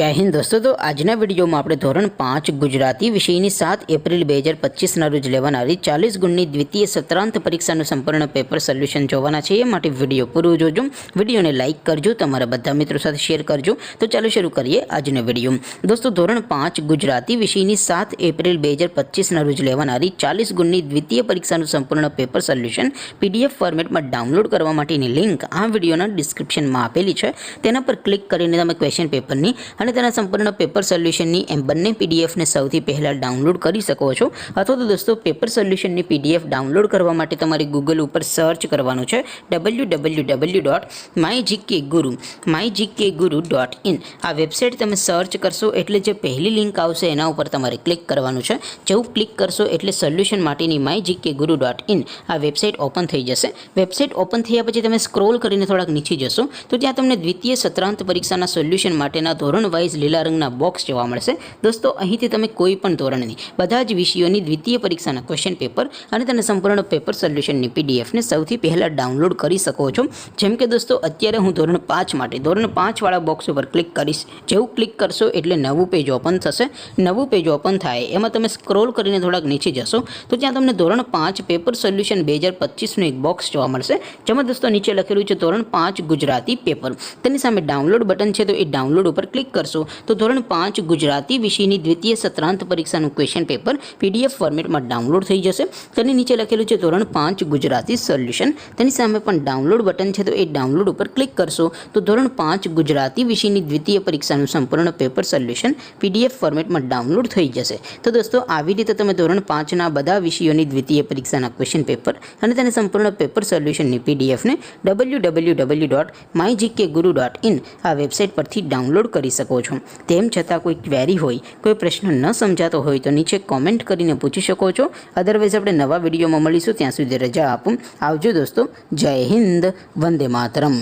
जय हिंद दोस्तों। तो आजना विडियो में આપણે ધોરણ 5 ગુજરાતી વિષયની 7 એપ્રિલ 2025 ના રોજ લેવાનારી 40 ગુણની દ્વિતીય સત્રાંત પરીક્ષાનું સંપૂર્ણ પેપર સોલ્યુશન જોવાના છે। એ માટે વિડિયો પૂરો જોજો, વિડિયોને લાઈક કરજો, તમારા બધા મિત્રો સાથે શેર કરજો। તો ચાલો શરૂ કરીએ આજનો વિડિયો। દોસ્તો ધોરણ 5 ગુજરાતી વિષયની 7 એપ્રિલ 2025 ના રોજ લેવાનારી 40 ગુણની દ્વિતીય પરીક્ષાનું સંપૂર્ણ પેપર સોલ્યુશન પીડીએફ ફોર્મેટમાં ડાઉનલોડ કરવા માટેની લિંક આ વિડિયોના ડિસ્ક્રિપ્શનમાં આપેલી છે। તેના પર ક્લિક કરીને તમે ક્વેશ્ચન પેપરની અને તેના સંપૂર્ણ પેપર સોલ્યુશનની એમ બંને પીડીએફને સૌથી પહેલાં ડાઉનલોડ કરી શકો છો। અથવા તો દોસ્તો પેપર સોલ્યુશનની પીડીએફ ડાઉનલોડ કરવા માટે તમારે ગૂગલ ઉપર સર્ચ કરવાનું છે www.mygkguru.in। આ વેબસાઇટ તમે સર્ચ કરશો એટલે જે પહેલી લિંક આવશે એના ઉપર તમારે ક્લિક કરવાનું છે। જેવું ક્લિક કરશો એટલે સોલ્યુશન માટેની mygkguru.in આ વેબસાઇટ ઓપન થઈ જશે। વેબસાઇટ ઓપન થયા પછી તમે સ્ક્રોલ કરીને થોડાક નીચે જશો તો ત્યાં તમને દ્વિતીય સત્રાંત પરીક્ષાના સોલ્યુશન માટેના ધોરણ વાઇઝ લીલા રંગના બોક્સ જોવા મળશે। દોસ્તો અહીંથી તમે કોઈ પણ ધોરણની બધા જ વિષયોની દ્વિતીય પરીક્ષાના ક્વેશ્ચન પેપર અને તેના સંપૂર્ણ પેપર સોલ્યુશનની પીડીએફને સૌથી પહેલાં ડાઉનલોડ કરી શકો છો। જેમ કે દોસ્તો અત્યારે હું ધોરણ 5 માટે ધોરણ 5 વાળા બોક્સ ઉપર ક્લિક કરીશ। જેવું ક્લિક કરશો એટલે નવું પેજ ઓપન થશે। નવું પેજ ઓપન થાય એમાં તમે સ્ક્રોલ કરીને થોડાક નીચે જશો તો ત્યાં તમને ધોરણ 5 પેપર સોલ્યુશન 2025નું એક બોક્સ જોવા મળશે। જેમાં દોસ્તો નીચે લખેલું છે ધોરણ 5 ગુજરાતી પેપર। તેની સામે ડાઉનલોડ બટન છે તો એ ડાઉનલોડ ઉપર ક્લિક કરશો તો ધોરણ 5 ગુજરાતી વિષયની દ્વિતીય સત્રાંત પરીક્ષાનું ક્વેશ્ચન પેપર પીડીએફ ફોર્મેટમાં ડાઉનલોડ થઈ જશે। તેની નીચે લખેલું છે ધોરણ 5 ગુજરાતી સોલ્યુશન। તેની સામે પણ ડાઉનલોડ બટન છે તો એ ડાઉનલોડ ઉપર ક્લિક કરશો તો ધોરણ 5 ગુજરાતી વિષયની દ્વિતીય પરીક્ષાનું સંપૂર્ણ પેપર સોલ્યુશન પીડીએફ ફોર્મેટમાં ડાઉનલોડ થઈ જશે। તો દોસ્તો આવી રીતે તમે ધોરણ 5ના બધા વિષયોની દ્વિતીય પરીક્ષાના ક્વેશ્ચન પેપર અને તેને સંપૂર્ણ પેપર સોલ્યુશનની પીડીએફને www.mygkguru.in આ વેબસાઇટ પરથી ડાઉનલોડ કરી શકો છો। તેમ છતાં કોઈ ક્વેરી હોય, કોઈ પ્રશ્ન ન સમજાતો હોય તો નીચે કોમેન્ટ કરીને પૂછી શકો છો। અદરવાઇઝ આપણે નવા વિડીયોમાં મળીશું, ત્યાં સુધી રજા આપું। આવજો દોસ્તો। જય હિન્દ, વંદે માતરમ।